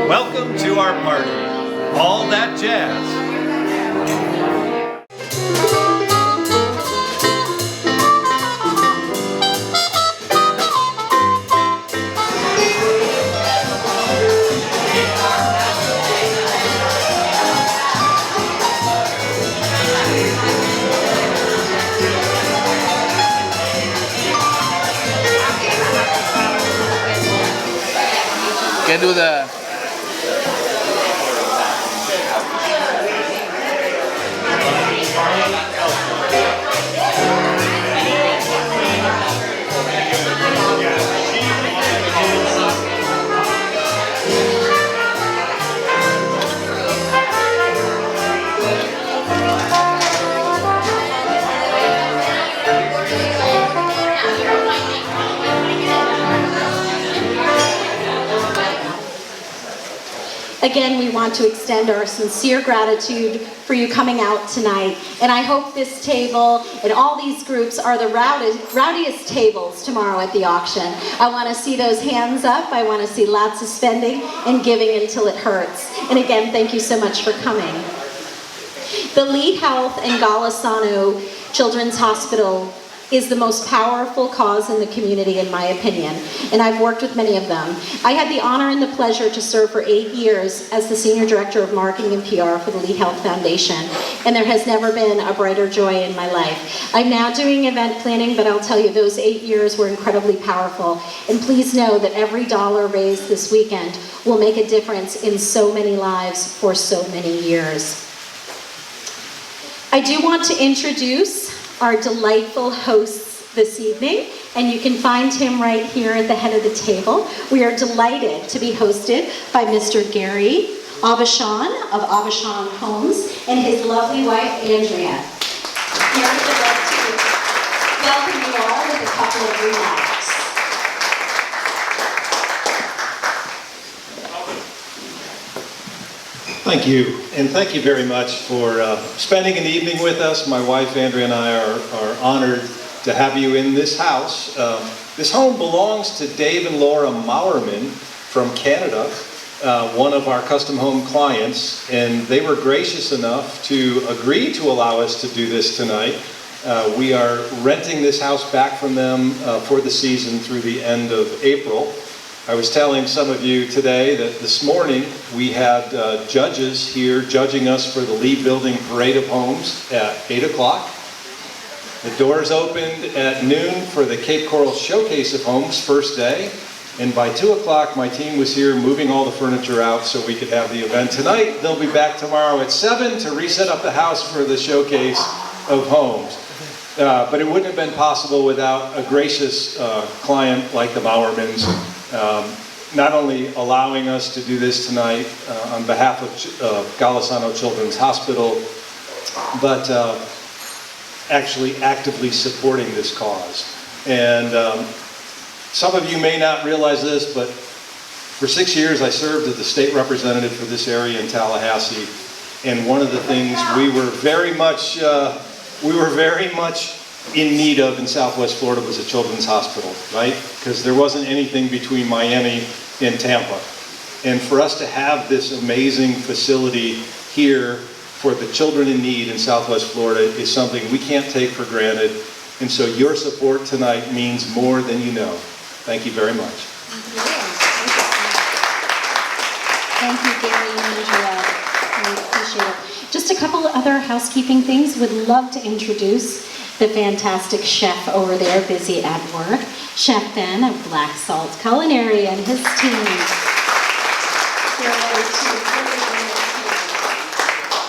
Welcome to our party, all that jazz. Can do the Again, we want to extend our sincere gratitude for you coming out tonight. And I hope this table and all these groups are the rowdiest tables tomorrow at the auction. I want to see those hands up. I want to see lots of spending and giving until it hurts. And again, thank you so much for coming. The Lee Health and Golisano Children's Hospital is the most powerful cause in the community, in my opinion, and I've worked with many of them. I had the honor and the pleasure to serve for 8 years as the Senior Director of Marketing and PR for the Lee Health Foundation, and there has never been a brighter joy in my life. I'm now doing event planning, but I'll tell you, those 8 years were incredibly powerful, and please know that every dollar raised this weekend will make a difference in so many lives for so many years. I do want to introduce our delightful hosts this evening, and you can find him right here at the head of the table. We are delighted to be hosted by Mr. Gary Aubuchon of Aubuchon Homes and his lovely wife, Andrea. Gary would like to welcome you all with a couple of remarks. Thank you, and thank you very much for spending an evening with us. My wife, Andrea, and I are honored to have you in this house. This home belongs to Dave and Laura Maurerman from Canada, one of our custom home clients, and they were gracious enough to agree to allow us to do this tonight. We are renting this house back from them for the season through the end of April. I was telling some of you today that this morning we had judges here judging us for the Lee Building Parade of Homes at 8 o'clock. The doors opened at noon for the Cape Coral Showcase of Homes first day, and by 2 o'clock my team was here moving all the furniture out so we could have the event tonight. They'll be back tomorrow at 7 to reset up the house for the Showcase of Homes. But it wouldn't have been possible without a gracious client like the Maurermans, not only allowing us to do this tonight on behalf of Golisano Children's Hospital, but actually actively supporting this cause. And some of you may not realize this, but for 6 years I served as the state representative for this area in Tallahassee, and one of the things we were very much in need of in Southwest Florida was a children's hospital, right? Because there wasn't anything between Miami and Tampa. And for us to have this amazing facility here for the children in need in Southwest Florida is something we can't take for granted. And so your support tonight means more than you know. Thank you very much. Thank you, Gary and Angela. I appreciate it. Just a couple of other housekeeping things. Would love to introduce the fantastic chef over there, busy at work, Chef Ben of Black Salt Culinary and his team.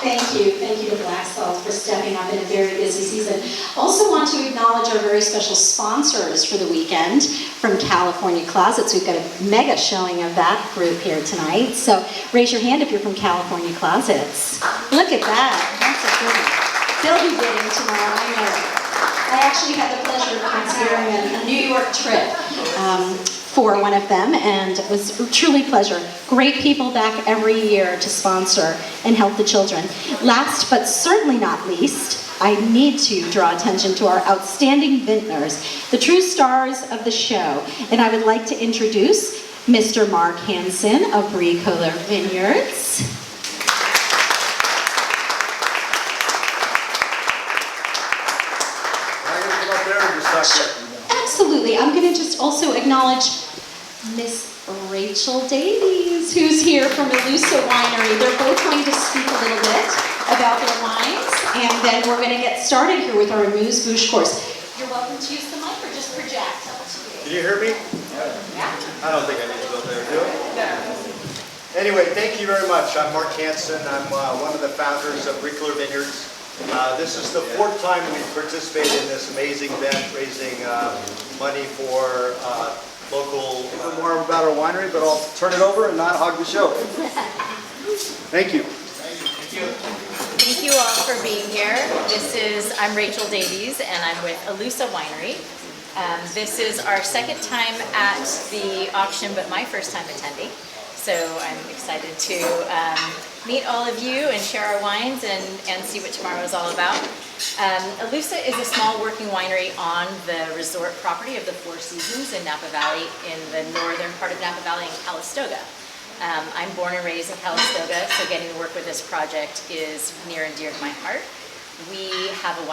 Thank you to Black Salt for stepping up in a very busy season. Also want to acknowledge our very special sponsors for the weekend from California Closets. We've got a mega showing of that group here tonight. So raise your hand if you're from California Closets. Look at that, that's a good one. They'll be bidding tomorrow, I know. I actually had the pleasure of considering a New York trip for one of them, and it was truly a pleasure. Great people back every year to sponsor and help the children. Last but certainly not least, I need to draw attention to our outstanding vintners, the true stars of the show, and I would like to introduce Mr. Mark Hansen of Bricola Vineyards. Absolutely. I'm going to just also acknowledge Miss Rachel Davies, who's here from Alusa Winery. They're both going to speak a little bit about their wines, and then we're going to get started here with our amuse-bouche course. You're welcome to use the mic or just project. Can you hear me? Yeah. I don't think I need to go there, do I? Anyway, thank you very much. I'm Mark Hansen. I'm one of the founders of Bricola Vineyards. This is the fourth time we've participated in this amazing event, raising money for local. More about our winery, but I'll turn it over and not hog the show. Thank you. Thank you all for being here. I'm Rachel Davies, and I'm with Alusa Winery. This is our second time at the auction, but my first time attending. So I'm excited to meet all of you and share our wines and see what tomorrow is all about. Alusa is a small working winery on the resort property of the Four Seasons in Napa Valley, in the northern part of Napa Valley in Calistoga. I'm born and raised in Calistoga, so getting to work with this project is near and dear to my heart. We have a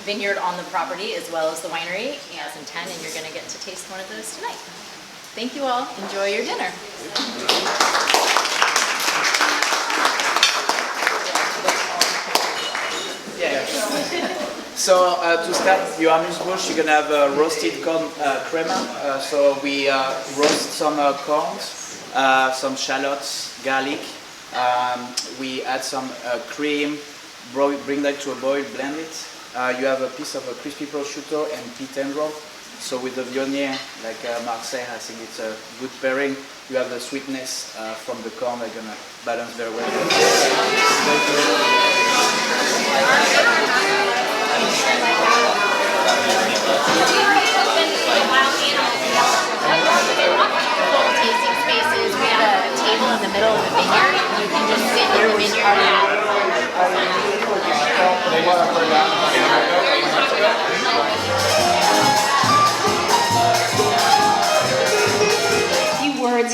vineyard on the property as well as the winery, 2010, and you're going to get to taste one of those tonight. Thank you all. Enjoy your dinner. Yeah. So to start your amuse-bouche, you're gonna have roasted corn crema. So we roast some corns, some shallots, garlic. We add some cream, bring that to a boil, blend it. You have a piece of a crispy prosciutto and pea tendril. So with the Viognier, like Mark said, I think it's a good pairing. You have the sweetness from the corn that's gonna balance very well. Tasting spaces. We have a table in the middle of the vineyard. You can just sit in the vineyard.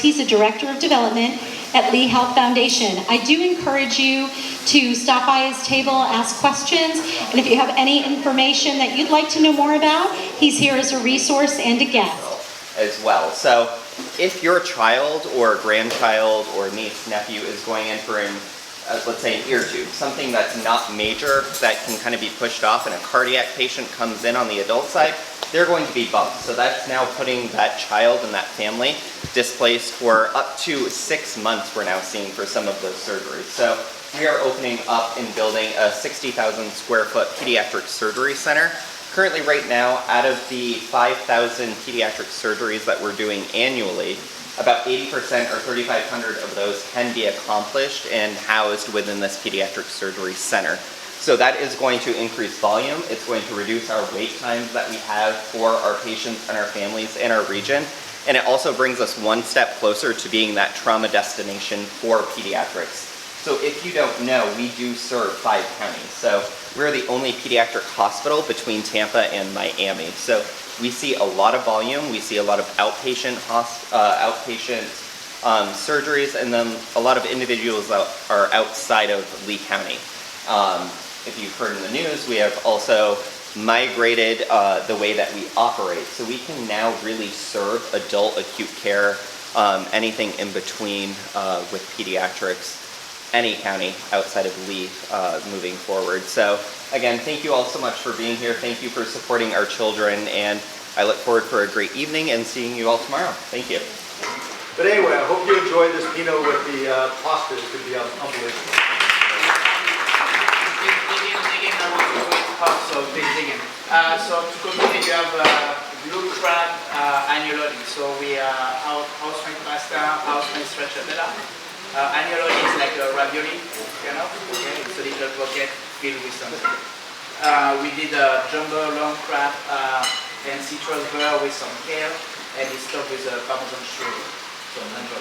He's a director of development at Lee Health Foundation. I do encourage you to stop by his table, ask questions, and if you have any information that you'd like to know more about, he's here as a resource and a guest. As well. So if your child or grandchild or niece, nephew is going in for let's say an ear tube, something that's not major that can kind of be pushed off, and a cardiac patient comes in on the adult side, they're going to be bumped. So that's now putting that child and that family displaced for up to 6 months we're now seeing for some of those surgeries. So we are opening up and building a 60,000 square foot pediatric surgery center. Currently right now, out of the 5,000 pediatric surgeries that we're doing annually, about 80% or 3,500 of those can be accomplished and housed within this pediatric surgery center. So that is going to increase volume. It's going to reduce our wait times that we have for our patients and our families in our region. And it also brings us one step closer to being that trauma destination for pediatrics. So if you don't know, we do serve 5 counties. So we're the only pediatric hospital between Tampa and Miami. So we see a lot of volume. We see a lot of outpatient surgeries, and then a lot of individuals that are outside of Lee County. If you've heard in the news, we have also migrated the way that we operate. So we can now really serve adult acute care, anything in between with pediatrics, any county outside of Lee moving forward. So again, thank you all so much for being here. Thank you for supporting our children, and I look forward for a great evening and seeing you all tomorrow. Thank you. But anyway, I hope you enjoyed this Pinot with the pasta. It's going to be unbelievable. So to continue, you have blue crab agnolotti. So we house made pasta, house made stracciatella. Agnolotti is like a ravioli, kind of. Okay, it's a little bucket filled with something. We did a jumbo long crab and citrus burr with some kale, and it's topped with Parmesan sugar. So enjoy.